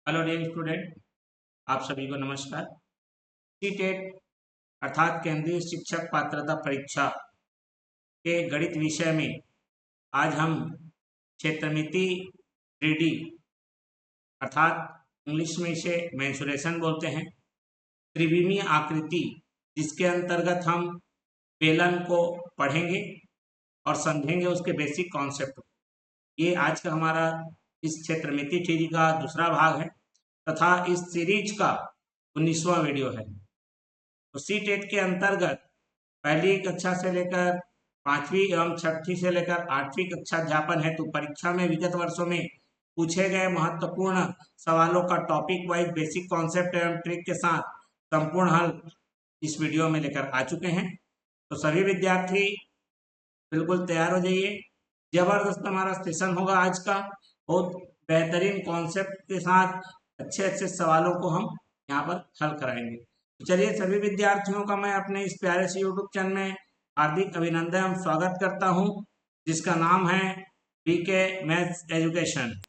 Hello dear student, आप सभी को नमस्कार। सी टेट अर्थात केंद्रीय शिक्षक पात्रता परीक्षा के गणित विषय में आज हम क्षेत्रमिति 3D अर्थात इंग्लिश में इसे मेंसुरेशन बोलते हैं, त्रिविमीय आकृति, जिसके अंतर्गत हम बेलन को पढ़ेंगे और समझेंगे उसके बेसिक कॉन्सेप्ट। ये आज का हमारा इस क्षेत्रमिति 3D का दूसरा भाग है तथा इस सीरीज का 19वां वीडियो है। तो सी टेट के अंतर्गत पहली कक्षा से लेकर 5वीं एवं 6ठी से लेकर 8वीं कक्षा अध्यापन हेतु परीक्षा में विगत वर्षों में पूछे गए महत्वपूर्ण सवालों का टॉपिक वाइज बेसिक कॉन्सेप्ट एवं ट्रिक के साथ संपूर्ण हल इस वीडियो में लेकर आ चुके हैं। तो सभी विद्यार्थी बिल्कुल तैयार हो जाइए। जबरदस्त हमारा सेशन होगा आज का, बहुत बेहतरीन कॉन्सेप्ट के साथ अच्छे अच्छे सवालों को हम यहाँ पर हल कराएंगे। तो चलिए, सभी विद्यार्थियों का मैं अपने इस प्यारे से यूट्यूब चैनल में हार्दिक अभिनंदन एवं स्वागत करता हूँ, जिसका नाम है बीके मैथ्स एजुकेशन।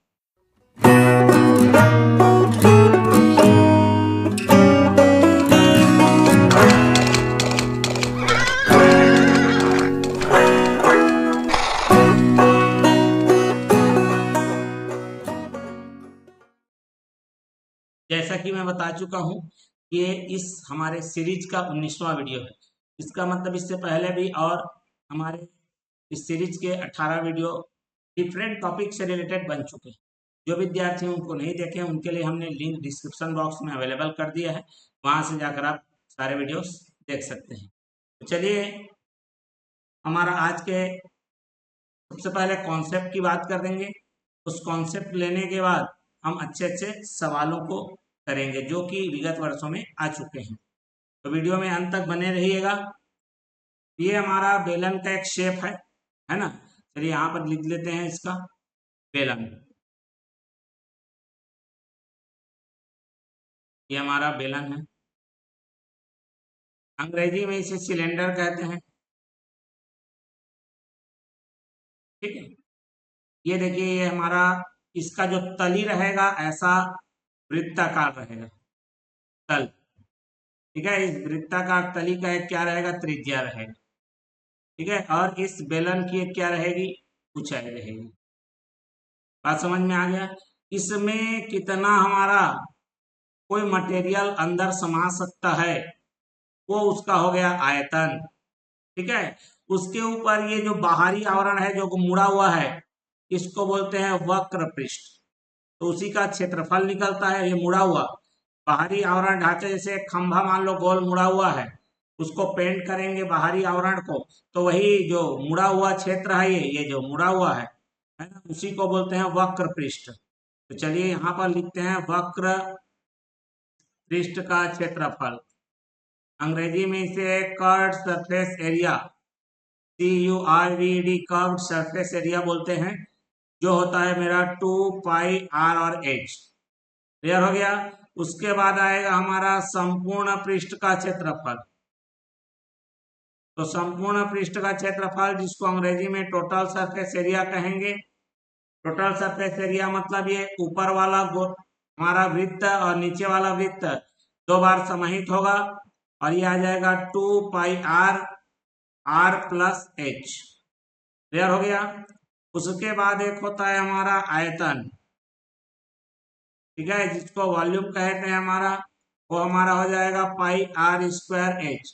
जैसा कि मैं बता चुका हूँ, ये इस हमारे सीरीज का 19वां वीडियो है। इसका मतलब इससे पहले भी और हमारे इस सीरीज के 18 वीडियो डिफरेंट टॉपिक से रिलेटेड बन चुके हैं। जो विद्यार्थी उनको नहीं देखे उनके लिए हमने लिंक डिस्क्रिप्शन बॉक्स में अवेलेबल कर दिया है, वहां से जाकर आप सारे वीडियोस देख सकते हैं। तो चलिए, हमारा आज के सबसे पहले कॉन्सेप्ट की बात कर देंगे। उस कॉन्सेप्ट लेने के बाद हम अच्छे अच्छे सवालों को करेंगे जो कि विगत वर्षों में आ चुके हैं। तो वीडियो में अंत तक बने रहिएगा। ये हमारा बेलन का एक शेप है ना। चलिए यहाँ पर लिख लेते हैं इसका बेलन। ये हमारा बेलन है, अंग्रेजी में इसे सिलेंडर कहते हैं। ठीक है, ये देखिए, ये हमारा इसका जो तली रहेगा ऐसा वृत्ताकार रहेगा तल। ठीक है, इस वृत्ताकार तली का एक क्या रहेगा, त्रिज्या रहेगा। ठीक है, और इस बेलन की एक क्या रहेगी, ऊंचाई रहेगी। बात समझ में आ गया। इसमें कितना हमारा कोई मटेरियल अंदर समा सकता है, वो उसका हो गया आयतन। ठीक है, उसके ऊपर ये जो बाहरी आवरण है जो मुड़ा हुआ है, इसको बोलते हैं वक्र पृष्ठ। तो उसी का क्षेत्रफल निकलता है। ये मुड़ा हुआ बाहरी आवरण ढांचे, जैसे एक खंभा मान लो गोल मुड़ा हुआ है, उसको पेंट करेंगे बाहरी आवरण को, तो वही जो मुड़ा हुआ क्षेत्र है, ये जो मुड़ा हुआ है ना, उसी को बोलते हैं वक्र पृष्ठ। तो चलिए यहाँ पर लिखते हैं वक्र पृष्ठ का क्षेत्रफल। अंग्रेजी में इसे curved surface area, CURVED curved surface area बोलते हैं, जो होता है मेरा 2 पाई R और H। क्लियर हो गया। उसके बाद आएगा हमारा संपूर्ण पृष्ठ का क्षेत्रफल। तो संपूर्ण पृष्ठ का क्षेत्रफल, जिसको अंग्रेजी में टोटल सरफेस एरिया कहेंगे। टोटल सरफेस एरिया मतलब ये ऊपर वाला हमारा वृत्त और नीचे वाला वृत्त दो बार समाहित होगा, और ये आ जाएगा 2 पाई R प्लस H। क्लियर हो गया। उसके बाद एक होता है हमारा आयतन। ठीक है, जिसको वॉल्यूम कहते हैं हमारा, वो हमारा हो जाएगा पाई R²H।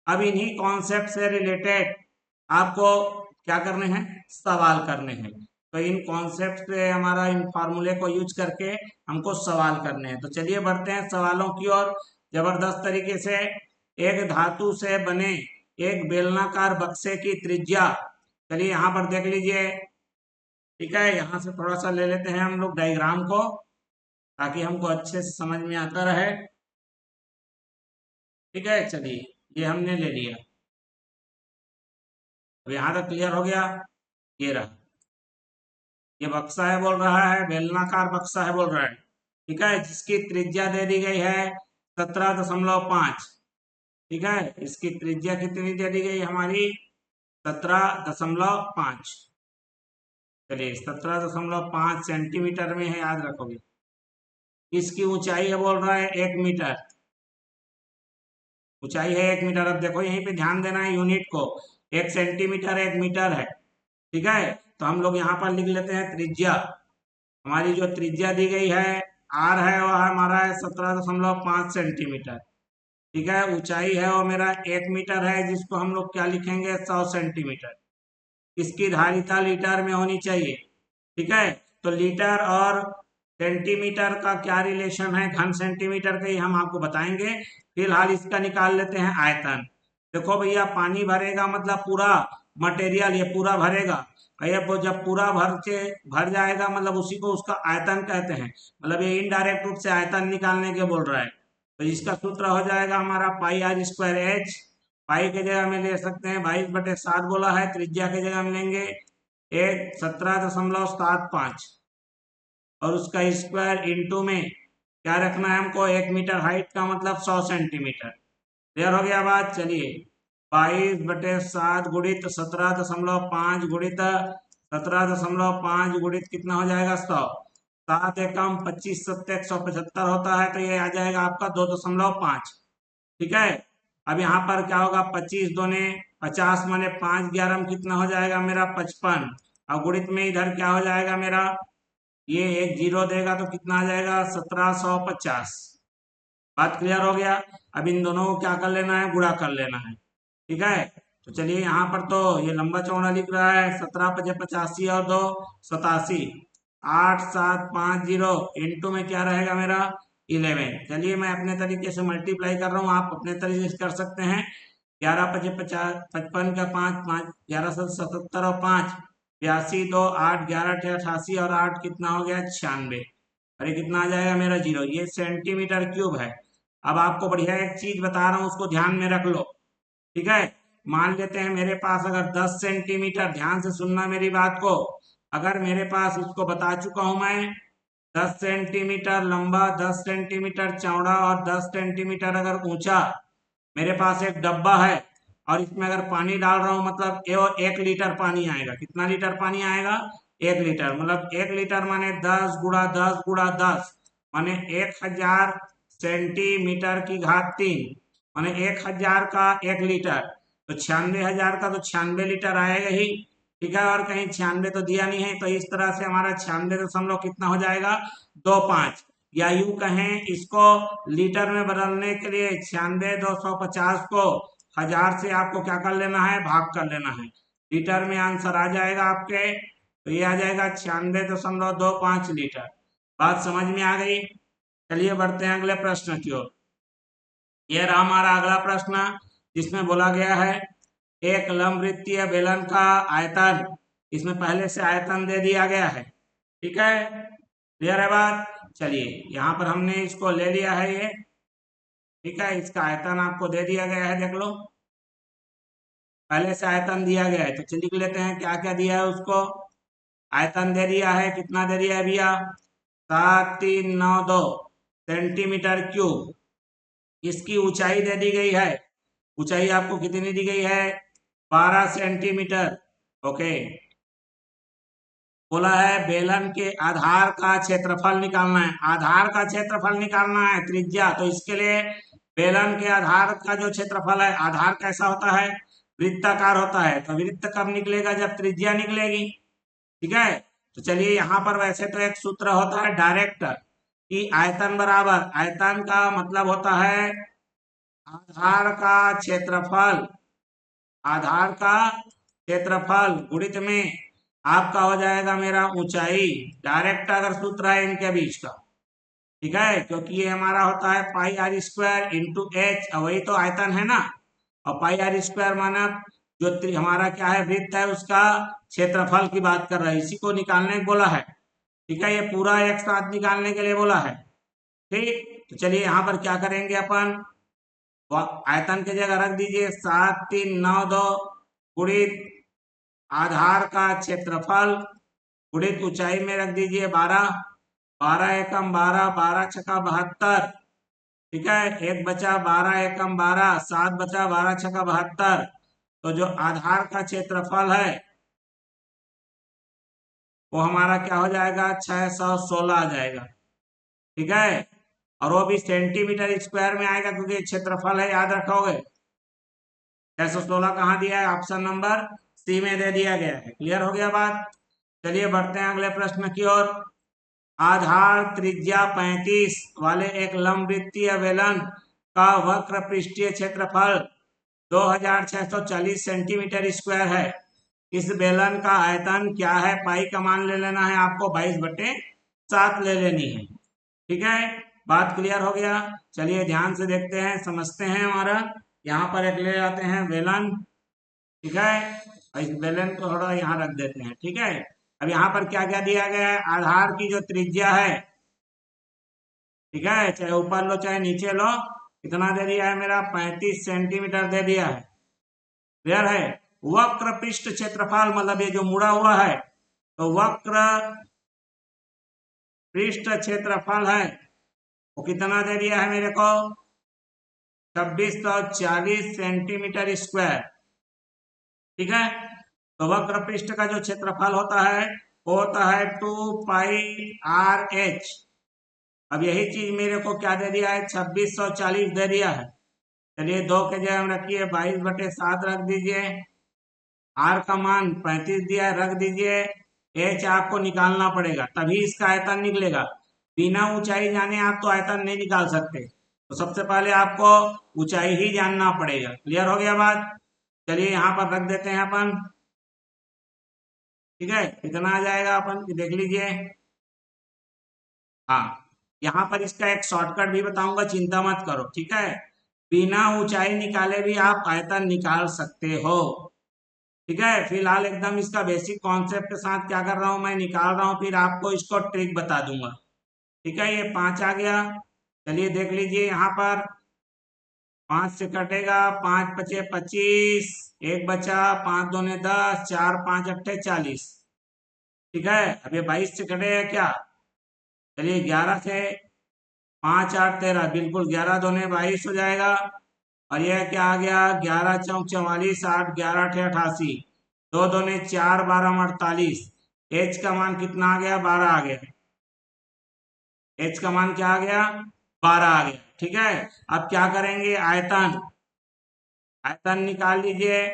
अब इन्हीं कॉन्सेप्ट से रिलेटेड आपको क्या करने हैं, सवाल करने हैं। तो इन कॉन्सेप्ट से हमारा इन फार्मूले को यूज करके हमको सवाल करने हैं। तो चलिए बढ़ते हैं सवालों की ओर। जबरदस्त तरीके से एक धातु से बने एक बेलनाकार बक्से की त्रिज्या, चलिए यहाँ पर देख लीजिए। ठीक है, यहाँ से थोड़ा सा ले लेते हैं हम लोग डायग्राम को, ताकि हमको अच्छे से समझ में आता रहे। ठीक है, चलिए ये हमने ले लिया। अब यहाँ तक क्लियर हो गया। ये रहा, ये बक्सा है बोल रहा है, बेलनाकार बक्सा है बोल रहा है। ठीक है, जिसकी त्रिज्या दे दी गई है 17.5। ठीक है, इसकी त्रिज्या कितनी दे दी गई हमारी, 17.5। चलिए 17.5 सेंटीमीटर में है, याद रखोगे। इसकी ऊंचाई है बोल रहा है 1 मीटर, ऊंचाई है 1 मीटर। अब देखो यहीं पे ध्यान देना है यूनिट को, 1 सेंटीमीटर 1 मीटर है। ठीक है, तो हम लोग यहाँ पर लिख लेते हैं त्रिज्या। हमारी जो त्रिज्या दी गई है आर है वह हमारा है 17.5 सेंटीमीटर। ठीक है, ऊंचाई है वो मेरा 1 मीटर है, जिसको हम लोग क्या लिखेंगे 100 सेंटीमीटर। इसकी धारिता लीटर में होनी चाहिए। ठीक है, तो लीटर और सेंटीमीटर का क्या रिलेशन है घन सेंटीमीटर का, ये हम आपको बताएंगे। फिलहाल इसका निकाल लेते हैं आयतन। देखो भैया, पानी भरेगा मतलब पूरा मटेरियल ये पूरा भरेगा, भैया वो जब पूरा भर जाएगा मतलब उसी को उसका आयतन कहते हैं। मतलब ये इनडायरेक्ट रूप से आयतन निकालने के बोल रहा है। तो इसका सूत्र हो जाएगा हमारा पाई आर स्क्वायर एच। पाई की जगह में ले सकते हैं 22/7 बोला है, त्रिज्या की जगह में लेंगे 17.75 और उसका स्क्वायर इंटू में क्या रखना है हमको, 1 मीटर हाइट का मतलब 100 सेंटीमीटर। क्लियर हो गया बात। चलिए 22/7 गुणित 17.5 गुणित 17.5 गुणित कितना हो जाएगा 100। 7 एकम 25 सत्ते 175 होता है, तो ये आ जाएगा आपका 2.5। ठीक है, अब यहाँ पर क्या होगा 25 दूने 50 माने 5 11 में कितना हो जाएगा मेरा 55। और गुणित में इधर क्या हो जाएगा मेरा, ये एक जीरो देगा तो कितना आ जाएगा 1750। बात क्लियर हो गया। अब इन दोनों को क्या कर लेना है, गुणा कर लेना है। ठीक है, तो चलिए यहाँ पर तो ये लंबा चौड़ा लिख रहा है 17 × 85 और 2 87, 8750 इंटू में क्या रहेगा मेरा 11। चलिए मैं अपने तरीके से मल्टीप्लाई कर रहा हूँ, आप अपने तरीके से कर सकते हैं। 11×5 = 55 का 5 5 1177 और 5 82 2 8 11 88 और 8 कितना हो गया 96। अरे कितना आ जाएगा मेरा जीरो, ये सेंटीमीटर क्यूब है। अब आपको बढ़िया एक चीज बता रहा हूँ, उसको ध्यान में रख लो। ठीक है, मान लेते हैं मेरे पास अगर 10 सेंटीमीटर, ध्यान से सुनना मेरी बात को, अगर मेरे पास उसको बता चुका हूं मैं 10 सेंटीमीटर लंबा 10 सेंटीमीटर चौड़ा और 10 सेंटीमीटर अगर ऊंचा मेरे पास एक डब्बा है और इसमें अगर पानी डाल रहा हूं मतलब 1 लीटर पानी आएगा। कितना लीटर पानी आएगा 1 लीटर, मतलब 1 लीटर माने 10 × 10 × 10 माने 1000 सेंटीमीटर की घात 3 माने 1000 का 1 लीटर, तो 96,000 का तो 96 लीटर आएगा ही। ठीक है, और कहीं 96 तो दिया नहीं है, तो इस तरह से हमारा 96 कितना हो जाएगा 25। या यूं कहें इसको लीटर में बदलने के लिए 96,250 को 1000 से आपको क्या कर लेना है, भाग कर लेना है। लीटर में आंसर आ जाएगा आपके, तो ये आ जाएगा 96.25 लीटर। बात समझ में आ गई। चलिए बढ़ते हैं अगले प्रश्न की ओर। यह रहा हमारा अगला प्रश्न, जिसमें बोला गया है एक लंबवृत्तीय बेलन का आयतन। इसमें पहले से आयतन दे दिया गया है। ठीक है, क्लियर है बात। चलिए यहाँ पर हमने इसको ले लिया है ये। ठीक है, इसका आयतन आपको दे दिया गया है, देख लो पहले से आयतन दिया गया है। तो चलिए लिख लेते हैं क्या क्या दिया है उसको। आयतन दे दिया है, कितना दे दिया है भैया 7392 सेंटीमीटर क्यूब। इसकी ऊंचाई दे दी गई है, ऊंचाई आपको कितनी दी गई है 12 सेंटीमीटर। ओके, बोला है बेलन के आधार का क्षेत्रफल निकालना है। आधार का क्षेत्रफल निकालना है त्रिज्या, तो इसके लिए बेलन के आधार का जो क्षेत्रफल है, आधार कैसा होता है वृत्ताकार होता है, तो वृत्त कब निकलेगा जब त्रिज्या निकलेगी। ठीक है, तो चलिए यहाँ पर वैसे तो एक सूत्र होता है डायरेक्ट कि आयतन बराबर, आयतन का मतलब होता है आधार का क्षेत्रफल, आधार का क्षेत्रफल गुणित में आपका हो जाएगा मेरा ऊंचाई। डायरेक्ट अगर सूत्र है इनके बीच का। ठीक है, क्योंकि ये हमारा होता है पाई आर स्क्वायर इंटू एच, वही तो आयतन है ना। और पाई आर स्क्वायर माना जो हमारा क्या है वृत्त है उसका क्षेत्रफल की बात कर रहा है, इसी को निकालने को बोला है। ठीक है, ये पूरा एक साथ निकालने के लिए बोला है। ठीक, तो चलिए यहाँ पर क्या करेंगे अपन, आयतन की जगह रख दीजिए 7392 गुणित आधार का क्षेत्रफल गुणित ऊंचाई में रख दीजिए 12, 12 एकम 12, 12 छका 72। ठीक है, एक बचा 12 एकम 12, 7 बचा 12 छका 72। तो जो आधार का क्षेत्रफल है वो हमारा क्या हो जाएगा 616 आ जाएगा। ठीक है, और वो भी सेंटीमीटर स्क्वायर में आएगा क्योंकि क्षेत्रफल है, याद रखोगे। 616 कहाँ दिया है, ऑप्शन नंबर सी में दे दिया गया है। क्लियर हो गया बात। चलिए बढ़ते हैं अगले प्रश्न की ओर। आधार त्रिज्या 35 वाले एक लंबवृत्तीय बेलन का वक्र पृष्ठीय क्षेत्रफल 2640 सेंटीमीटर स्क्वायर है। इस बेलन का आयतन क्या है, पाई का मान ले लेना है आपको, 22/7 ले लेनी है। ठीक है, बात क्लियर हो गया। चलिए ध्यान से देखते हैं, समझते हैं। हमारा यहाँ पर एक ले आते हैं बेलन। ठीक है, और इस बेलन को थोड़ा यहाँ रख देते हैं। ठीक है, अब यहाँ पर क्या क्या दिया गया है, आधार की जो त्रिज्या है, ठीक है, चाहे ऊपर लो चाहे नीचे लो, कितना दे दिया है मेरा, 35 सेंटीमीटर दे दिया है। क्लियर है। वक्र पृष्ठ क्षेत्रफल मतलब ये जो मुड़ा हुआ है, तो वक्र पृष्ठ क्षेत्रफल है वो कितना दे दिया है मेरे को, 2640 सेंटीमीटर स्क्वायर। ठीक है, तो वक्र पृष्ठ का जो क्षेत्रफल होता है वो होता है 2πr/h। अब यही चीज मेरे को क्या दे दिया है, 2640 दे दिया है। चलिए 2 के जगह हम रखिए 22/7 रख दीजिए, आर का मान 35 दिया है, रख दीजिए। एच आपको निकालना पड़ेगा तभी इसका आयतन निकलेगा, बिना ऊंचाई जाने आप तो आयतन नहीं निकाल सकते। तो सबसे पहले आपको ऊंचाई ही जानना पड़ेगा। क्लियर हो गया बात। चलिए यहाँ पर रख देते हैं अपन। ठीक है, कितना आ जाएगा अपन देख लीजिए। हाँ, यहाँ पर इसका एक शॉर्टकट भी बताऊंगा, चिंता मत करो। ठीक है, बिना ऊंचाई निकाले भी आप आयतन निकाल सकते हो। ठीक है, फिलहाल एकदम इसका बेसिक कॉन्सेप्ट के साथ क्या कर रहा हूं, मैं निकाल रहा हूं, फिर आपको इसको ट्रिक बता दूंगा। ठीक है, ये 5 आ गया। चलिए देख लीजिए यहाँ पर, 5 से कटेगा, 5 बचे 25, एक बचा, 5 दूने 10, 4 5 अट्ठे 40। ठीक है, अब ये 22 से कटेगा क्या, चलिए 11 से, 5 8 13, बिल्कुल 11 दूने 22 हो जाएगा। और यह क्या आ गया, 11 चौक 44, 8 11 अठे 88, 2 दूने 4 12 48। एच का मान कितना आ गया, 12 आ गया। एच का मान क्या आ गया, 12 आ गया। ठीक है, अब क्या करेंगे, आयतन, आयतन निकाल लीजिए।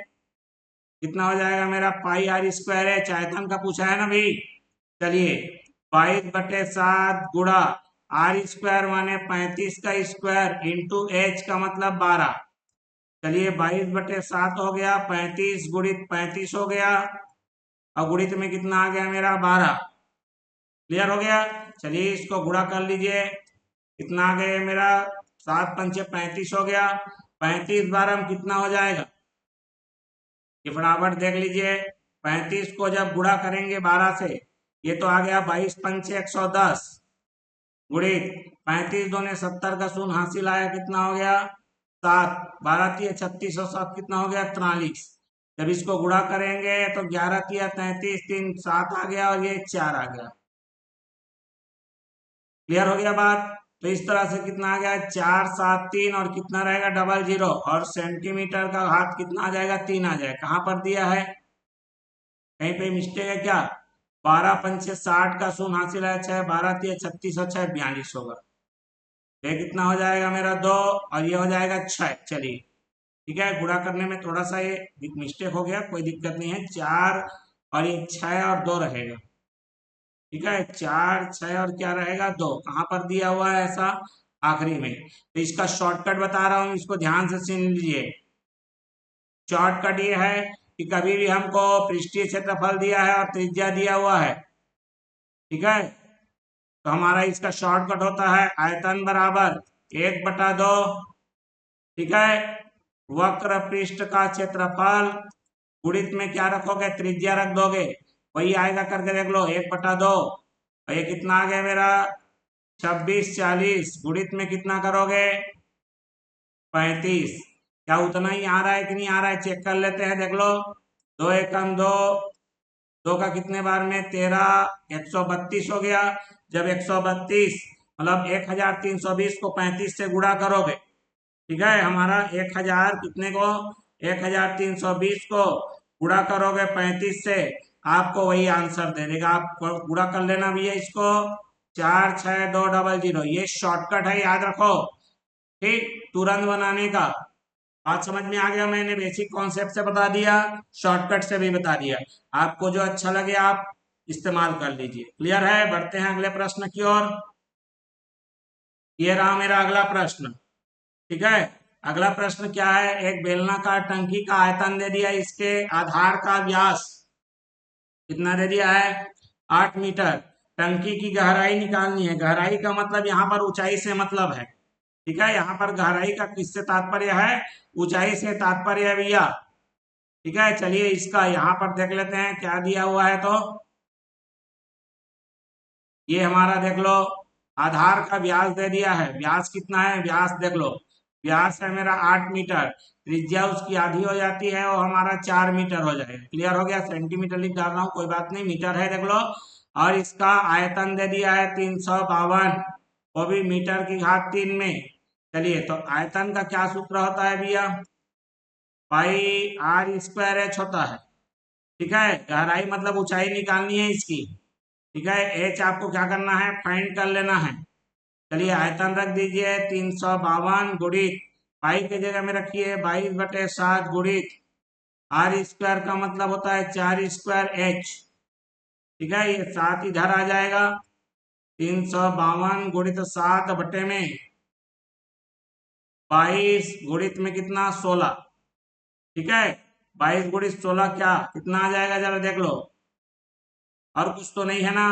कितना हो जाएगा मेरा, πr² है, आयतन का पूछा है ना भाई। चलिए 22/7 गुणा r² माने 35 का स्क्वायर इंटू एच का मतलब 12। चलिए 22/7 हो गया, 35 गुणित 35 हो गया, और गुणित में कितना आ गया मेरा, 12। क्लियर हो गया। चलिए इसको गुणा कर लीजिए, कितना आ गया मेरा, 7 पंचे 35 हो गया। 35 12 में कितना हो जाएगा, ये फटाफट देख लीजिए। 35 को जब गुणा करेंगे 12 से, ये तो आ गया 22 पंचे 110, गुणित 35 दूने 70 का शून्य हासिल आया, कितना हो गया, 7, 12 तिया 36 और 7 कितना हो गया, 43। जब इसको गुणा करेंगे तो 11 तिया 33, 3 7 आ गया, और ये 4 आ गया। क्लियर हो गया बात। तो इस तरह से कितना आ गया, 4 7 3, और कितना रहेगा, 00, और सेंटीमीटर का घात कितना आ जाएगा, 3 आ जाएगा। कहां पर दिया है, कहीं पे मिस्टेक है क्या, 12 पंचे 60 का शून्य हासिल है 6, 12 तिया 36 और 6 42 होगा। ये कितना हो जाएगा मेरा, 2, और ये हो जाएगा 6। चलिए ठीक है, गुणा करने में थोड़ा सा ये मिस्टेक हो गया, कोई दिक्कत नहीं है। 4 और ये 6 और 2 रहेगा। ठीक है, 4 6 और क्या रहेगा, 2। कहां पर दिया हुआ है ऐसा, आखिरी में। तो इसका शॉर्टकट बता रहा हूं, इसको ध्यान से सुन लीजिए। शॉर्टकट ये है कि कभी भी हमको पृष्ठीय क्षेत्रफल दिया है और त्रिज्या दिया हुआ है, ठीक है, तो हमारा इसका शॉर्टकट होता है आयतन बराबर 1/2। ठीक है, वक्र पृष्ठ का क्षेत्रफल गुणित में क्या रखोगे, त्रिज्या रख दोगे, वही आएगा, करके देख लो, 1/2। और ये कितना आ गया मेरा, 26 40, गुणित में कितना करोगे, 35। क्या उतना ही आ रहा है कि नहीं आ रहा है, चेक कर लेते हैं, देख लो। 2 एकम 2, 2 का कितने बार में, 13, 132 हो गया। जब 132 मतलब 1320 को 35 से गुणा करोगे, ठीक है, हमारा 1000 कितने को, 1320 को गुणा करोगे 35 से, आपको वही आंसर दे देगा। आप गुणा कर लेना भैया इसको, 462000, ये शॉर्टकट है, याद रखो। ठीक, तुरंत बनाने का। बात समझ में आ गया, मैंने बेसिक कॉन्सेप्ट से बता दिया, शॉर्टकट से भी बता दिया, आपको जो अच्छा लगे आप इस्तेमाल कर लीजिए। क्लियर है? बढ़ते हैं अगले प्रश्न की ओर। ये रहा मेरा अगला प्रश्न। ठीक है, अगला प्रश्न क्या है? एक बेलनाकार टंकी का आयतन दे दिया, इसके आधार का व्यास कितना दे दिया है? 8 मीटर। टंकी की गहराई निकालनी है। गहराई का मतलब यहाँ पर ऊंचाई से मतलब है। ठीक है, यहाँ पर गहराई का किससे तात्पर्य है? ऊंचाई से तात्पर्य है भैया। ठीक है, चलिए इसका यहाँ पर देख लेते हैं क्या दिया हुआ है। तो ये हमारा देख लो, आधार का व्यास दे दिया है। व्यास कितना है? व्यास देख लो, व्यास है मेरा 8 मीटर। त्रिज्या उसकी आधी हो जाती है, वो हमारा 4 मीटर हो जाएगा। क्लियर हो गया? सेंटीमीटर लिख डाल रहा हूँ, कोई बात नहीं, मीटर है देख लो। और इसका आयतन दे दिया है 352, वो भी मीटर की घात 3 में। चलिए, तो आयतन का क्या सूत्र होता है भैया? पाई आर स्क्वायर एच होता है। ठीक है, गहराई मतलब ऊंचाई निकालनी है इसकी। ठीक है, एच आपको क्या करना है? फाइंड कर लेना है। चलिए, आयतन रख दीजिए 352 गुणित पाई की जगह में रखिए 22/7 गुणित आर स्क्वायर का मतलब होता है 4 स्क्वायर एच। ठीक है, ये 7 इधर आ जाएगा। 352 गुणित 7 बटे में 22 गुणित में कितना? 16। ठीक है, 22 गुणित 16 क्या कितना आ जाएगा? जरा देख लो, और कुछ तो नहीं है ना?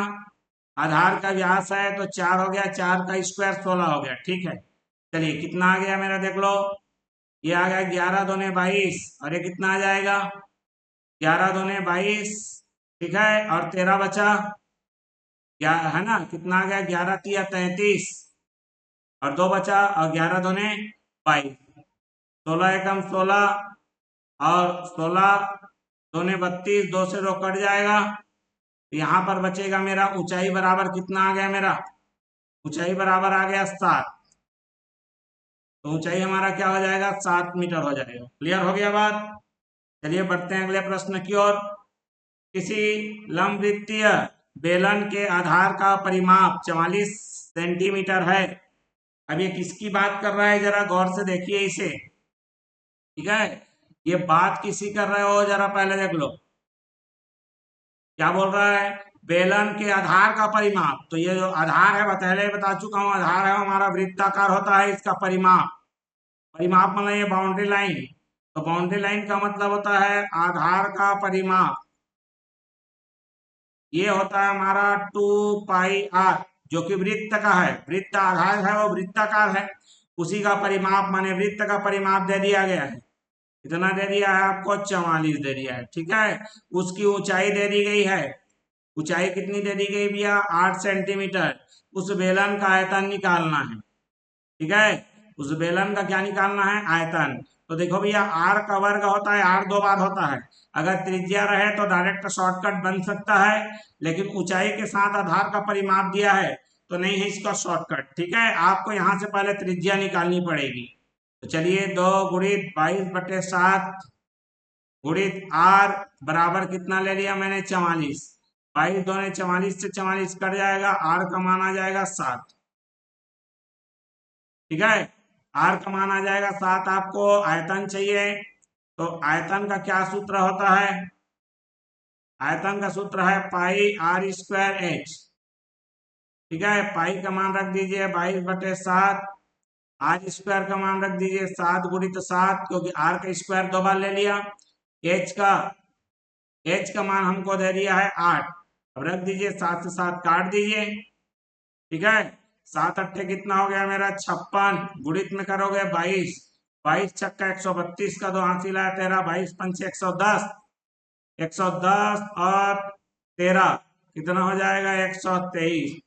आधार का व्यास है तो 4 हो गया, 4 का स्क्वायर 16 हो गया। ठीक है, चलिए कितना आ गया मेरा देख लो, ये आ गया 11 दूने 22, और ये कितना आ जाएगा? 11 दूने 22। ठीक है, और 13 बचा, क्या है ना? कितना आ गया? 11 तिया 33, और 2 बचा, और 11 दूने 22। 16 एकम 16, और 16 दूने 32, 2 से 2 कट जाएगा। यहाँ पर बचेगा मेरा ऊंचाई बराबर कितना आ गया मेरा? ऊंचाई बराबर आ गया 7। तो ऊंचाई हमारा क्या हो जाएगा? 7 मीटर हो जाएगा। क्लियर हो गया बात? चलिए बढ़ते हैं अगले प्रश्न की ओर। किसी लंबवृत्तीय बेलन के आधार का परिमाप 44 सेंटीमीटर है। अब ये किसकी बात कर रहा है? जरा गौर से देखिए इसे। ठीक है, ये बात किसी कर रहे हो? जरा पहले देख लो क्या बोल रहा है। बेलन के आधार का परिमाप, तो ये जो आधार है पहले बता चुका हूं, आधार है हमारा वृत्ताकार होता है, इसका परिमाप, परिमाप मतलब ये बाउंड्री लाइन। तो बाउंड्री लाइन का मतलब होता है आधार का परिमाप। ये होता है हमारा 2 पाई आर, जो कि वृत्त का है। वृत्त आधार है, वो वृत्ताकार है, उसी का परिमाप माने वृत्त का परिमाप दे दिया गया है। कितना दे दिया है आपको? 44 दे दिया है। ठीक है, उसकी ऊंचाई दे दी गई है। ऊंचाई कितनी दे दी गई भैया? 8 सेंटीमीटर। उस बेलन का आयतन निकालना है। ठीक है, उस बेलन का क्या निकालना है? आयतन। तो देखो भैया, आर का वर्ग होता है, आर 2 बार होता है। अगर त्रिज्या रहे तो डायरेक्ट शॉर्टकट बन सकता है, लेकिन ऊंचाई के साथ आधार का परिमाप दिया है तो नहीं है इसका शॉर्टकट। ठीक है, आपको यहां से पहले त्रिज्या निकालनी पड़ेगी। तो चलिए, 2 गुणित 22/7 गुणित आर बराबर कितना ले लिया मैंने? 44। 22 दूने 44 से 44 कट जाएगा, आर का मान आ जाएगा 7। ठीक है, आर का मान आ जाएगा 7। आपको आयतन चाहिए, तो आयतन का क्या सूत्र होता है? आयतन का सूत्र है पाई आर स्क्वायर एच। ठीक है, पाई का मान रख दीजिए 22/7, आर स्क्वायर का मान रख दीजिए 7 गुणित 7, क्योंकि आर का स्क्वायर 2 बार ले लिया। एच का मान हमको दे दिया है 8। अब रख दीजिए, 7 से 7 काट दीजिए। ठीक है, 7 अट्ठे कितना हो गया मेरा? 56। गुणित में करोगे 22, 22 छक्का 132 का 2 हाथ लाया 13, 22 पंचे 110, 110 और 13 कितना हो जाएगा? 123।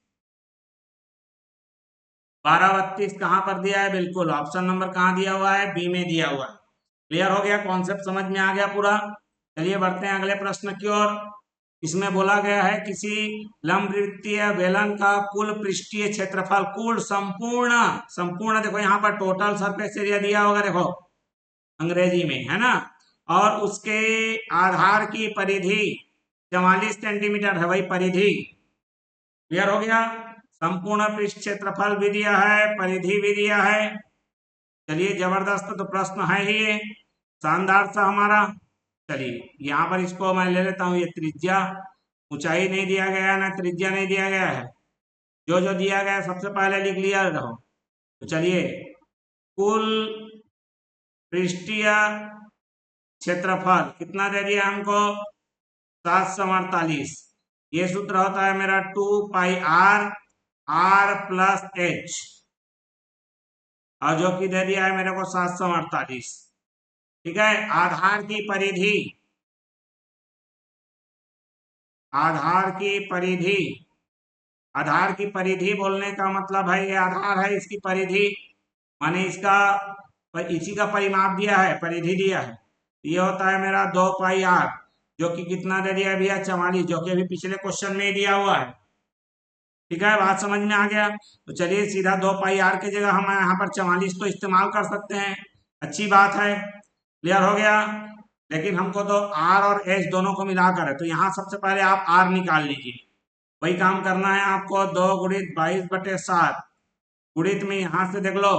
12/32 कहाँ पर दिया है? बिल्कुल ऑप्शन नंबर कहाँ दिया हुआ है? बी में दिया हुआ है। क्लियर हो गया? कॉन्सेप्ट समझ में आ गया पूरा? चलिए बढ़ते हैं अगले प्रश्न की ओर। इसमें बोला गया है किसी लंबवृत्तीय बेलन का कुल पृष्ठीय क्षेत्रफल, कुल संपूर्ण, संपूर्ण देखो यहाँ पर टोटल सरफेस एरिया दिया होगा, देखो अंग्रेजी में है ना, और उसके आधार की परिधि 44 सेंटीमीटर है, वही परिधि। क्लियर हो गया? संपूर्ण पृष्ठ क्षेत्रफल भी दिया है, परिधि भी दिया है। चलिए जबरदस्त, तो प्रश्न है ही ये, शानदार सा हमारा। चलिए यहाँ पर इसको मैं ले लेता हूँ, ये त्रिज्या, ऊंचाई नहीं दिया गया है ना, त्रिज्या नहीं दिया गया है। जो जो दिया गया है सबसे पहले लिख लिया रहो। तो चलिए, कुल पृष्ठीय क्षेत्रफल कितना दे दिया हमको, 748। ये सूत्र होता है मेरा 2 पाई r प्लस h, और जो कि दे दिया है मेरे को 748। ठीक है। आधार की परिधि, आधार की परिधि, आधार की परिधि बोलने का मतलब है ये आधार है, इसकी परिधि माने इसका, इसी का परिमाप दिया है, परिधि दिया है। ये होता है मेरा 2 पाई r, जो कि कितना दे दिया है भैया, 44, जो कि अभी पिछले क्वेश्चन में ही दिया हुआ है। ठीक है, बात समझ में आ गया। तो चलिए सीधा 2 पाई r की जगह हम यहाँ पर 44 तो इस्तेमाल कर सकते हैं, अच्छी बात है, क्लियर हो गया। लेकिन हमको तो r और h दोनों को मिलाकर है, तो यहाँ सबसे पहले आप r निकाल लीजिए। वही काम करना है आपको, 2 गुणित 22/7 गुणित में यहाँ से देख लो,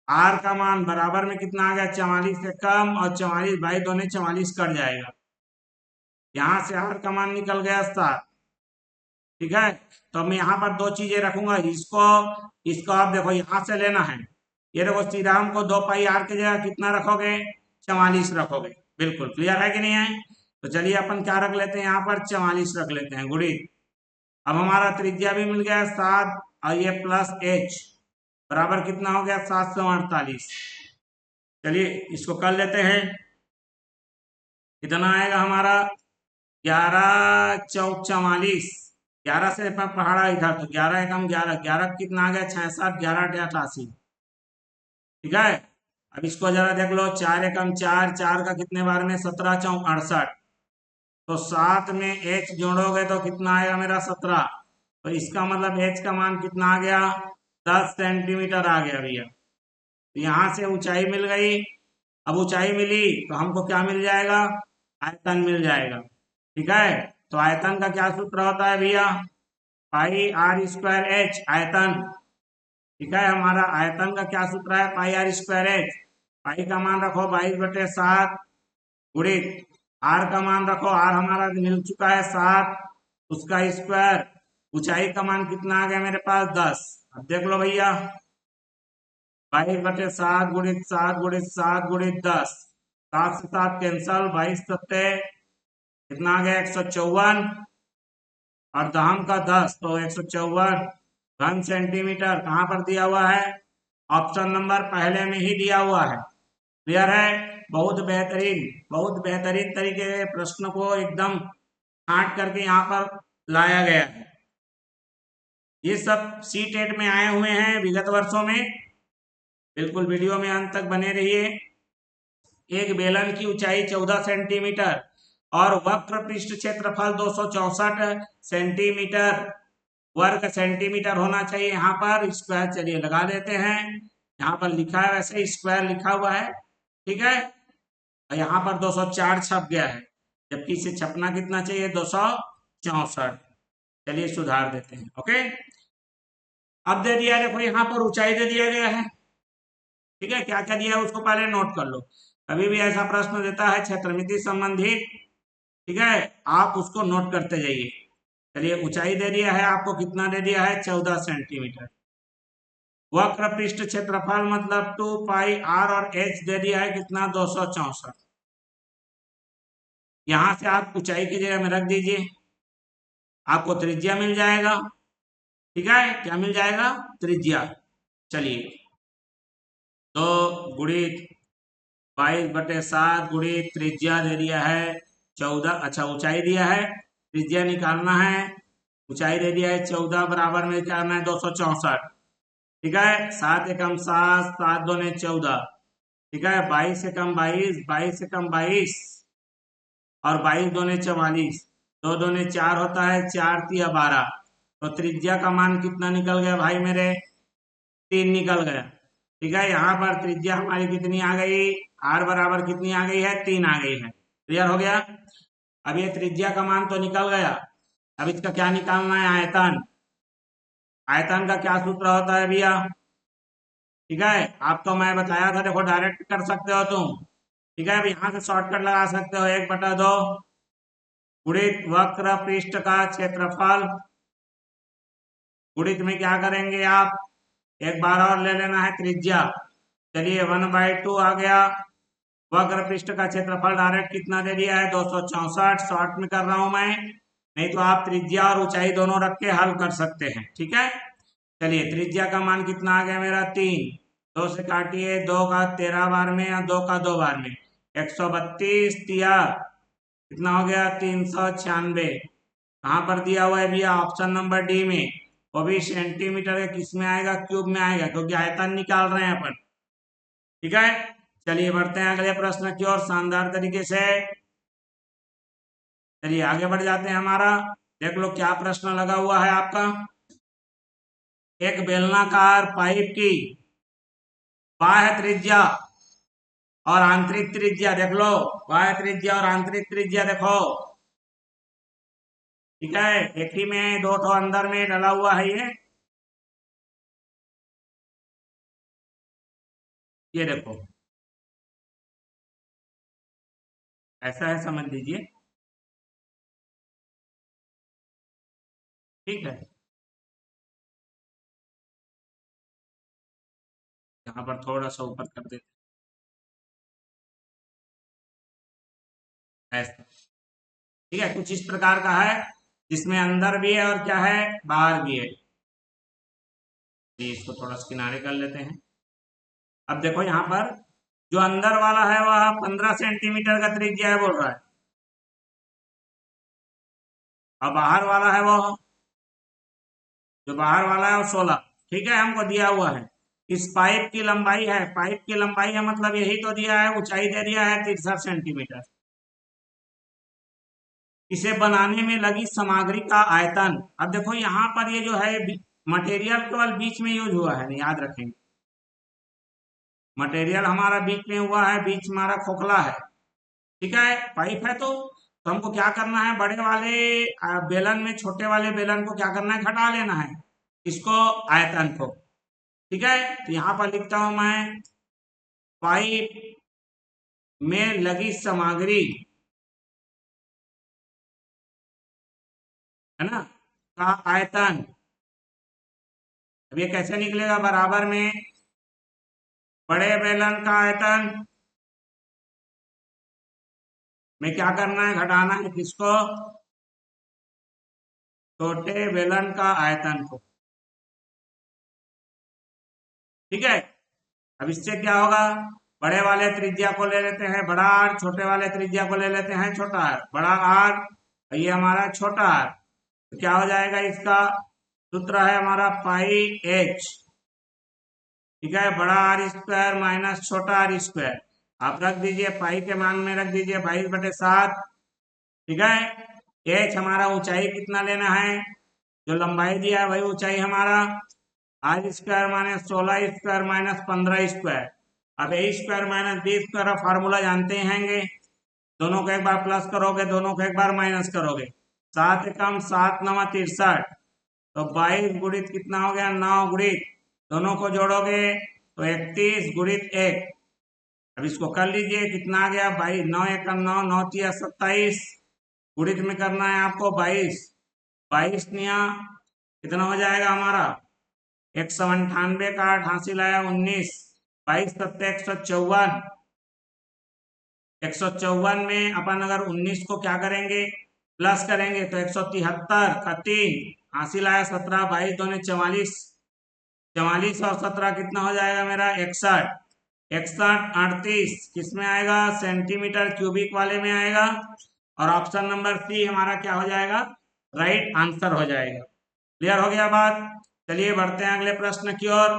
r का मान बराबर में कितना आ गया, 44 से कम, और 44 बाई 2 ने 44 कट जाएगा, यहाँ से r का मान निकल गया 7। ठीक है, तो मैं यहाँ पर दो चीजें रखूंगा, इसको इसको आप देखो यहाँ से लेना है, ये देखो सीधा हमको 2 पाई r की जगह कितना रखोगे, 44 रखोगे। बिल्कुल क्लियर है कि नहीं है। तो चलिए अपन क्या रख लेते हैं, यहाँ पर 44 रख लेते हैं गुणित, अब हमारा त्रिज्या भी मिल गया 7, और ये प्लस h बराबर कितना हो गया, 748। चलिए इसको कर लेते हैं, कितना आएगा हमारा, 11 चौक 44, 11 से पहाड़ा इधर, तो 11 एकम 11, 11 कितना आ गया, 66, 11 88। ठीक है, अब इसको जरा देख लो, 4 एकम 4, 4 का कितने बार में, 17 चौक 68, तो 7 में h जोड़ोगे तो कितना आएगा मेरा, 17। तो इसका मतलब h का मान कितना आ गया, 10 सेंटीमीटर आ गया भैया। तो यहाँ से ऊंचाई मिल गई, अब ऊंचाई मिली तो हमको क्या मिल जाएगा, आयतन मिल जाएगा। ठीक है, तो आयतन का क्या सूत्र होता है भैया, πr²h आयतन। ठीक है, हमारा आयतन का क्या सूत्र है, πr²h। पाई का मान रखो 22/7 गुणित r का मान रखो, r हमारा मिल चुका है 7, उसका स्क्वायर, ऊंचाई का मान कितना आ गया मेरे पास, 10। अब देख लो भैया, 22/7 गुणित 7 गुणित 7 गुणित 10, 7 से 7 कैंसल, 22 सत्ते कितना आ गया, 154, और दहम का 10, तो 154 घन सेंटीमीटर कहाँ पर दिया हुआ है, ऑप्शन नंबर पहले में ही दिया हुआ है। क्लियर है, बहुत बेहतरीन, बहुत बेहतरीन तरीके से प्रश्न को एकदम छांट करके यहाँ पर लाया गया है। ये सब C-टेट में आए हुए हैं विगत वर्षों में। बिल्कुल वीडियो में अंत तक बने रहिए। एक बेलन की ऊंचाई 14 सेंटीमीटर और वक्र पृष्ठ क्षेत्रफल 264 सेंटीमीटर वर्ग सेंटीमीटर होना चाहिए। यहाँ पर स्क्वायर चलिए लगा देते हैं, यहाँ पर लिखा है वैसे स्क्वायर लिखा हुआ है। ठीक है, और यहाँ पर 204 छप गया है, जबकि इसे छपना कितना चाहिए, 264। चलिए सुधार देते हैं। ओके, अब दे दिया देखो यहाँ पर ऊंचाई दे दिया गया है। ठीक है, क्या क्या दिया है उसको पहले नोट कर लो, कभी भी ऐसा प्रश्न देता है क्षेत्रमिति संबंधित, ठीक है, आप उसको नोट करते जाइए। चलिए ऊंचाई दे दिया है आपको, कितना दे दिया है, 14 सेंटीमीटर। वक्र पृष्ठ क्षेत्रफल मतलब 2 पाई r, और h दे दिया है कितना, 264। यहां से आप ऊंचाई की जगह में रख दीजिए, आपको त्रिज्या मिल जाएगा। ठीक है, क्या मिल जाएगा, त्रिज्या। चलिए, तो गुणित 22/7 गुणित त्रिज्या दे दिया है 14, अच्छा ऊंचाई दिया है, त्रिज्या निकालना है, ऊंचाई दे दिया है 14, बराबर में क्या करना है, 264। ठीक है, 7 एकम 7, 7 दूने 14। ठीक है, 22 एकम 22, 22 एकम 22, और 22 दूने 44, 2 दूने 4 होता है, 4 तिया 12। तो त्रिज्या का मान कितना निकल गया भाई मेरे, 3 निकल गया। ठीक है, यहाँ पर त्रिज्या हमारी कितनी आ गई, r बराबर कितनी आ गई है, 3 आ गई है। क्लियर हो गया। अब ये त्रिज्या का मान तो निकल गया, अब इसका क्या निकालना है, आयतन। आयतन का क्या सूत्र होता है भैया? ठीक है, आपको मैं बताया था, देखो डायरेक्ट कर सकते हो तुम। ठीक है, अब यहाँ से शॉर्टकट लगा सकते हो, 1/2 गुणित वक्र पृष्ठ का क्षेत्रफल, गुणित में क्या करेंगे आप, एक बार और ले लेना है त्रिज्या। चलिए 1/2 आ गया, वक्र पृष्ठ का क्षेत्रफल डायरेक्ट कितना दे दिया है, 264। शॉर्ट में कर रहा हूं मैं, नहीं तो आप त्रिज्या और ऊंचाई दोनों रख के हल कर सकते हैं। ठीक है, चलिए त्रिज्या का मान कितना आ गया मेरा, 3। 2 से काटिए, 2 का 13 बार में या 2 का 2 बार में, 132 दिया, कितना हो गया, 396। कहाँ पर दिया हुआ है भैया, ऑप्शन नंबर डी में, वो भी सेंटीमीटर के किस में आएगा, क्यूब में आएगा, क्योंकि आयतन निकाल रहे हैं अपन। ठीक है, चलिए बढ़ते हैं अगले प्रश्न की ओर शानदार तरीके से। चलिए आगे बढ़ जाते हैं, हमारा देख लो क्या प्रश्न लगा हुआ है आपका। एक बेलनाकार पाइप की बाह्य त्रिज्या और आंतरिक त्रिज्या देख लो, बाह्य त्रिज्या और आंतरिक त्रिज्या देखो। ठीक है, एक ही में दो ठो अंदर में डला हुआ है ये देखो, ऐसा है, समझ लीजिए। ठीक है, यहाँ पर थोड़ा सा ऊपर कर देते हैं ऐसा। ठीक है, कुछ इस प्रकार का है, जिसमें अंदर भी है और क्या है, बाहर भी है। ये इसको थोड़ा सा किनारे कर लेते हैं। अब देखो यहाँ पर जो अंदर वाला है वह 15 सेंटीमीटर का त्रिज्या है बोल रहा है, और बाहर वाला है वो, जो बाहर वाला है वो 16। ठीक है, हमको दिया हुआ है इस पाइप की लंबाई है, पाइप की लंबाई है मतलब यही तो दिया है, ऊंचाई दे दिया है 63 सेंटीमीटर। इसे बनाने में लगी सामग्री का आयतन। अब देखो यहाँ पर ये जो है मटेरियल केवल बीच में यूज हुआ है, याद रखेंगे, मटेरियल हमारा बीच में हुआ है, बीच हमारा खोखला है। ठीक है, पाइप है तो हमको क्या करना है, बड़े वाले बेलन में छोटे वाले बेलन को क्या करना है, घटा लेना है इसको, आयतन को। ठीक है, तो यहाँ पर लिखता हूं मैं, पाइप में लगी सामग्री, है ना, का आयतन। अब ये कैसे निकलेगा, बराबर में बड़े बेलन का आयतन में क्या करना है, घटाना है किसको, छोटे बेलन का आयतन को। ठीक है, अब इससे क्या होगा, बड़े वाले त्रिज्या को ले लेते हैं बड़ा आर, छोटे वाले त्रिज्या को ले लेते हैं छोटा आर, बड़ा आर और ये हमारा छोटा आर, तो क्या हो जाएगा, इसका सूत्र है हमारा पाई एच। ठीक है, बड़ा आर स्क्वायर माइनस छोटा आर स्क्वायर, आप रख दीजिए पाई के मान में, रख दीजिए 22/7। ठीक है, एच हमारा ऊंचाई कितना लेना है, जो लंबाई दिया है वही ऊंचाई हमारा, R square minus 16 square minus 15 square. अब A square minus B square का फार्मूला जानते हैंगे, दोनों को एक बार प्लस करोगे, दोनों को एक बार माइनस करोगे, 7 एकम 7 नवा 63, तो 22 गुणित कितना हो गया, 9 गुणित, दोनों को जोड़ोगे तो 31 गुणित 1। अब इसको कर लीजिए, कितना आ गया, 22, 9 एकम 9, 9 तिया 27, गुणित में करना है आपको 22, 22 निया कितना हो जाएगा हमारा, 198 का 8 हासिल आया 19, 22 सत्ते 154, 154 में अपन अगर 19 को क्या करेंगे, प्लस करेंगे तो 173 का 3 हासिल आया 17, 22 दूनी 44, 44 और 17 कितना हो जाएगा मेरा 61, 61 38 किस में आएगा, सेंटीमीटर क्यूबिक वाले में आएगा, और ऑप्शन नंबर सी हमारा क्या हो जाएगा, राइट आंसर हो जाएगा। क्लियर हो गया बात, चलिए बढ़ते हैं अगले प्रश्न की ओर।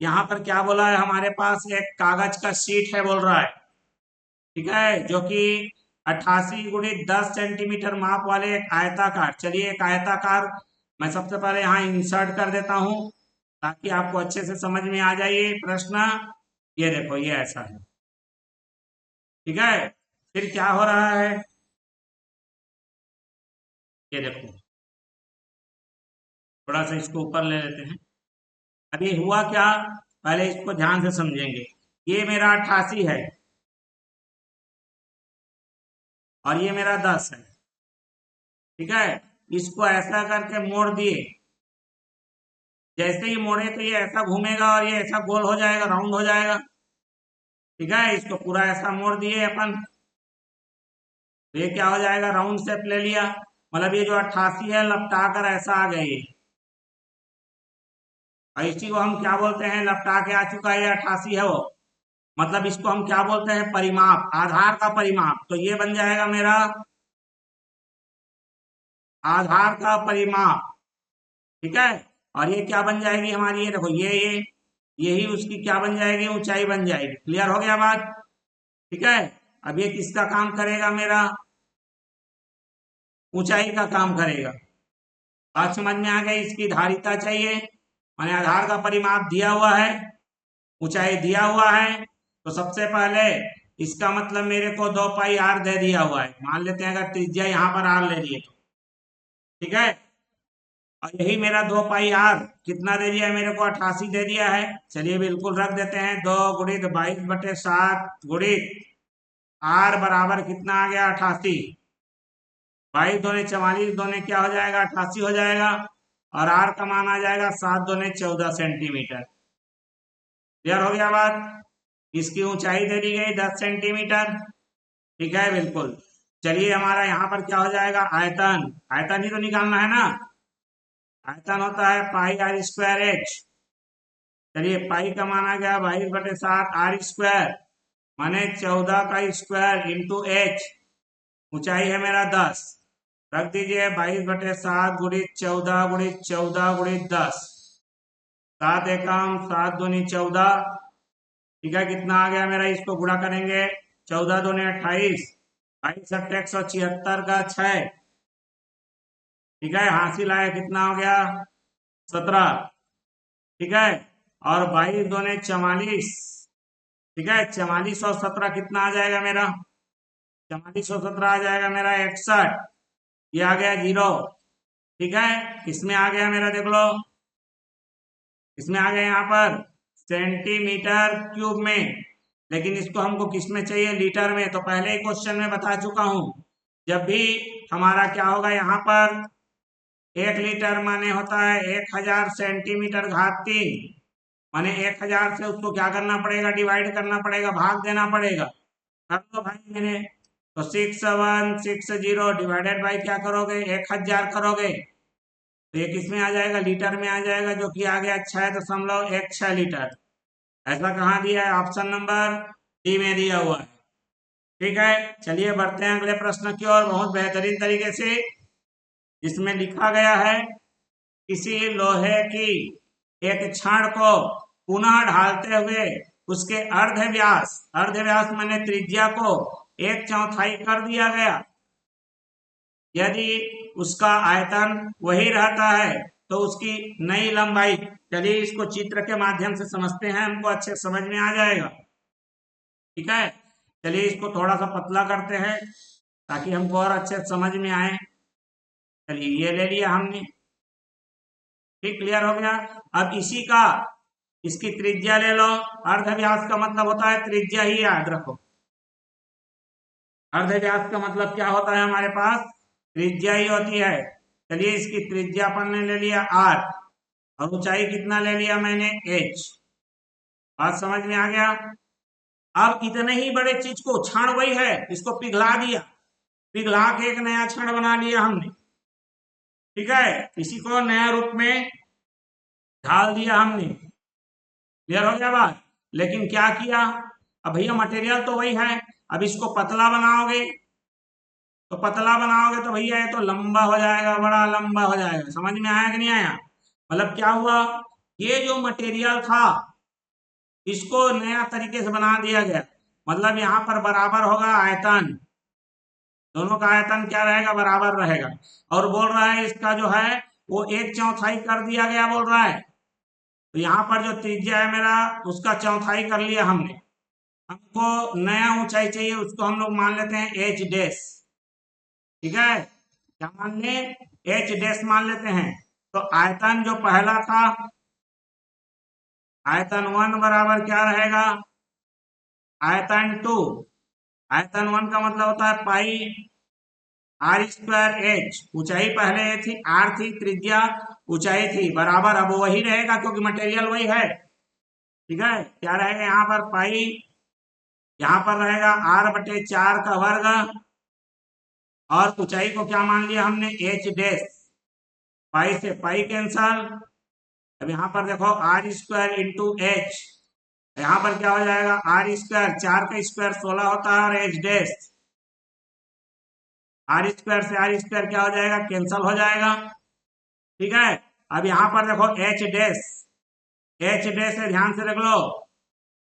यहाँ पर क्या बोला है, हमारे पास एक कागज का शीट है बोल रहा है। ठीक है, जो कि 88 गुणित 10 सेंटीमीटर माप वाले एक आयताकार, चलिए एक आयताकार मैं सबसे पहले यहाँ इंसर्ट कर देता हूँ ताकि आपको अच्छे से समझ में आ जाइए प्रश्न। ये देखो ये ऐसा है। ठीक है, फिर क्या हो रहा है, ये देखो थोड़ा सा इसको ऊपर ले लेते हैं। अभी हुआ क्या, पहले इसको ध्यान से समझेंगे। ये मेरा 88 है और ये मेरा 10 है, ठीक है। इसको ऐसा करके मोड़ दिए, जैसे ही मोड़े तो ये ऐसा घूमेगा और ये ऐसा गोल हो जाएगा, राउंड हो जाएगा, ठीक है। इसको पूरा ऐसा मोड़ दिए अपन, तो ये क्या हो जाएगा, राउंड शेप ले लिया। मतलब ये जो 88 है लपटा कर ऐसा आ गए, और इसी को हम क्या बोलते हैं, लपटा के आ चुका है, ये 88 है वो। मतलब इसको हम क्या बोलते हैं, परिमाप, आधार का परिमाप। तो ये बन जाएगा मेरा आधार का परिमाप, ठीक है। और ये क्या बन जाएगी हमारी, ये देखो ये यही उसकी क्या बन जाएगी, ऊंचाई बन जाएगी। क्लियर हो गया बात, ठीक है। अब ये किसका काम करेगा, मेरा ऊंचाई का काम करेगा। बात समझ में आ गई। इसकी धारिता चाहिए, मैंने आधार का परिमाप दिया हुआ है, ऊंचाई दिया हुआ है, तो सबसे पहले इसका मतलब मेरे को 2 पाई आर दे दिया हुआ है। मान लेते हैं अगर त्रिज्या यहाँ पर आर ले लिए तो, ठीक है। और यही मेरा 2 पाई आर कितना दे दिया है मेरे को, 88 दे दिया है। चलिए बिल्कुल रख देते हैं, 2 गुणित 22/7 गुणित आर बराबर कितना आ गया, 88। 22 दूने 44, दूने क्या हो जाएगा, 88 हो जाएगा। और आर का मान आ जाएगा 7 दूने 14 सेंटीमीटर। क्लियर हो गया बात। इसकी ऊंचाई दे दी गई 10 सेंटीमीटर, ठीक है बिल्कुल। चलिए हमारा यहाँ पर क्या हो जाएगा, आयतन, आयतन ही तो निकालना है ना। आयतन होता है पाई आर स्क्वायर एच। चलिए पाई का मान आ गया 22/7 आर स्क्वायर, माने 14 का स्क्वायर इंटू एच। ऊंचाई है मेरा 10, रख दीजिए 22/7 गुणित 14 गुणित 14 गुणित 10, 7 एकम 7 दूनी 14, ठीक है। कितना आ गया मेरा, इसको गुणा करेंगे, 14 दूनी 28, 22 176 का 6, ठीक है। हासिल आया कितना हो गया, 17, ठीक है। और 22 दूने 44, ठीक है। 44 और 17 कितना आ जाएगा मेरा, 44 और 17 आ जाएगा मेरा 61। ये आ गया 0, ठीक है। इसमें आ गया मेरा, देख लो इसमें आ गया यहाँ पर सेंटीमीटर क्यूब में, लेकिन इसको हमको किस में चाहिए, लीटर में। तो पहले ही क्वेश्चन में बता चुका हूं, जब भी हमारा क्या होगा यहाँ पर, 1 लीटर माने होता है 1000 सेंटीमीटर घात 3, माने 1000 से उसको क्या करना पड़ेगा, डिवाइड करना पड़ेगा, भाग देना पड़ेगा। कर दो भाई मैंने, तो 6160 डिवाइडेड बाई क्या करोगे, 1000 करोगे, तो ये किस में आ जाएगा, लीटर में आ जाएगा, जो कि आ गया 6.16 लीटर। ऐसा कहाँ दिया है, ऑप्शन नंबर डी में दिया हुआ है, ठीक है। चलिए बढ़ते हैं अगले प्रश्न की ओर, बहुत बेहतरीन तरीके से इसमें लिखा गया है। किसी लोहे की एक छड़ को पुनः ढालते हुए उसके अर्ध व्यास माने त्रिज्या को 1/4 कर दिया गया। यदि उसका आयतन वही रहता है तो उसकी नई लंबाई, चलिए इसको चित्र के माध्यम से समझते हैं, हमको अच्छे समझ में आ जाएगा, ठीक है। चलिए इसको थोड़ा सा पतला करते हैं ताकि हमको और अच्छे समझ में आए। चलिए ये ले लिया हमने, ठीक, क्लियर हो गया। अब इसी का, इसकी त्रिज्या ले लो। अर्धव्यास का मतलब होता है त्रिज्या ही, याद रखो। अर्धव्यास का मतलब क्या होता है, हमारे पास त्रिज्या ही होती है। चलिए इसकी त्रिज्या अपन ने ले लिया r, और ऊंचाई कितना ले लिया मैंने, h। बात समझ में आ गया। अब इतने ही बड़े चीज को, क्षण वही है, इसको पिघला दिया, पिघला के एक नया क्षण बना लिया हमने, ठीक है। इसी को नया रूप में ढाल दिया हमने, क्लियर हो गया बात। लेकिन क्या किया, अब भैया मटेरियल तो वही है, अब इसको पतला बनाओगे, तो पतला बनाओगे तो भैया ये तो लंबा हो जाएगा, बड़ा लंबा हो जाएगा। समझ में आया कि नहीं आया, मतलब क्या हुआ, ये जो मटेरियल था इसको नया तरीके से बना दिया गया। मतलब यहाँ पर बराबर होगा आयतन, दोनों का आयतन क्या रहेगा, बराबर रहेगा। और बोल रहा है इसका जो है वो 1/4 कर दिया गया बोल रहा है। तो यहाँ पर जो त्रिज्या है मेरा, उसका 1/4 कर लिया हमने। हमको नया ऊंचाई चाहिए, उसको हम लोग मान लेते हैं एच डैश, ठीक है। क्या मान लें, एच डैश मान लेते हैं। तो आयतन जो पहला था, आयतन 1 बराबर क्या रहेगा, आयतन 2, आयतन 1 का मतलब होता है पाई आर स्क्वायर एच, ऊंचाई पहले थी आर थी, त्रिज्या ऊंचाई थी, बराबर अब वही रहेगा क्योंकि मटेरियल वही है। ठीक है, क्या रहेगा यहाँ पर पाई, यहाँ पर रहेगा आर बटे 4 का वर्ग, और ऊंचाई को क्या मान लिया हमने, एच डैश, पाई से पाई कैंसल। अब यहाँ पर देखो आर स्क्वायर इंटू एच, यहाँ पर क्या हो जाएगा, आर स्क्वायर 4 का स्क्वायर 16 होता है, और एच डैश, आर स्क्वायर से आर स्क्वायर क्या हो जाएगा, कैंसल हो जाएगा। ठीक है, अब यहाँ पर देखो एच डैश, एच डैश है, ध्यान से रख लो,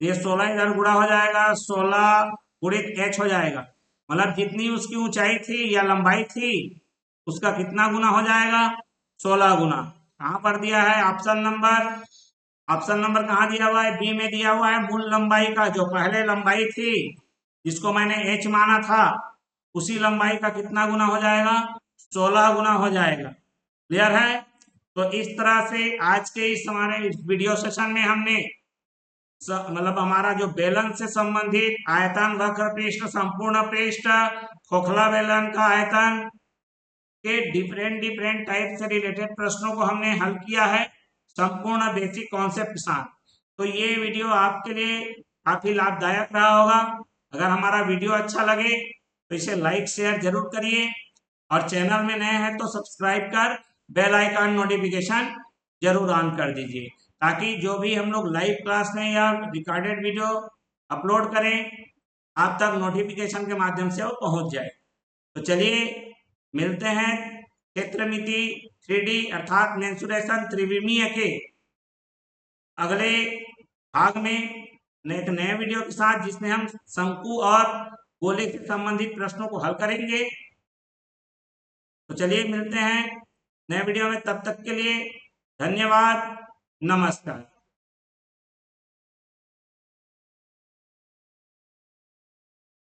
ये 16 इधर गुणा हो जाएगा, 16 गुणित एच हो जाएगा, मतलब जितनी उसकी ऊंचाई थी या लंबाई थी उसका कितना गुना हो जाएगा, 16 गुना। कहाँ पर दिया है, ऑप्शन नंबर, ऑप्शन नंबर कहाँ दिया हुआ है, बी में दिया हुआ है, मूल लंबाई का जो पहले लंबाई थी जिसको मैंने एच माना था उसी लंबाई का कितना गुना हो जाएगा, 16 गुना हो जाएगा। क्लियर है। तो इस तरह से आज के इस हमारे इस वीडियो सेशन में हमने मतलब हमारा जो बेलन से संबंधित आयतन, वक्र पृष्ठ, संपूर्ण पृष्ठ, खोखला बेलन का आयतन के डिफरेंट डिफरेंट टाइप से रिलेटेड प्रश्नों को हमने हल किया है संपूर्ण बेसिक कॉन्सेप्ट के साथ। तो ये वीडियो आपके लिए काफी लाभदायक रहा होगा। अगर हमारा वीडियो अच्छा लगे तो इसे लाइक शेयर जरूर करिए, और चैनल में नए हैं तो सब्सक्राइब कर बेल आइकन नोटिफिकेशन जरूर ऑन कर दीजिए, ताकि जो भी हम लोग लाइव क्लास में या रिकॉर्डेड वीडियो अपलोड करें आप तक नोटिफिकेशन के माध्यम से वो पहुंच जाए। तो चलिए मिलते हैं क्षेत्रमिति 3D अर्थात मेंसुरेशन त्रिविमीय के अगले भाग में एक नए वीडियो के साथ, जिसमें हम शंकु और गोले से संबंधित प्रश्नों को हल करेंगे। तो चलिए मिलते हैं नए वीडियो में, तब तक के लिए धन्यवाद, नमस्कार।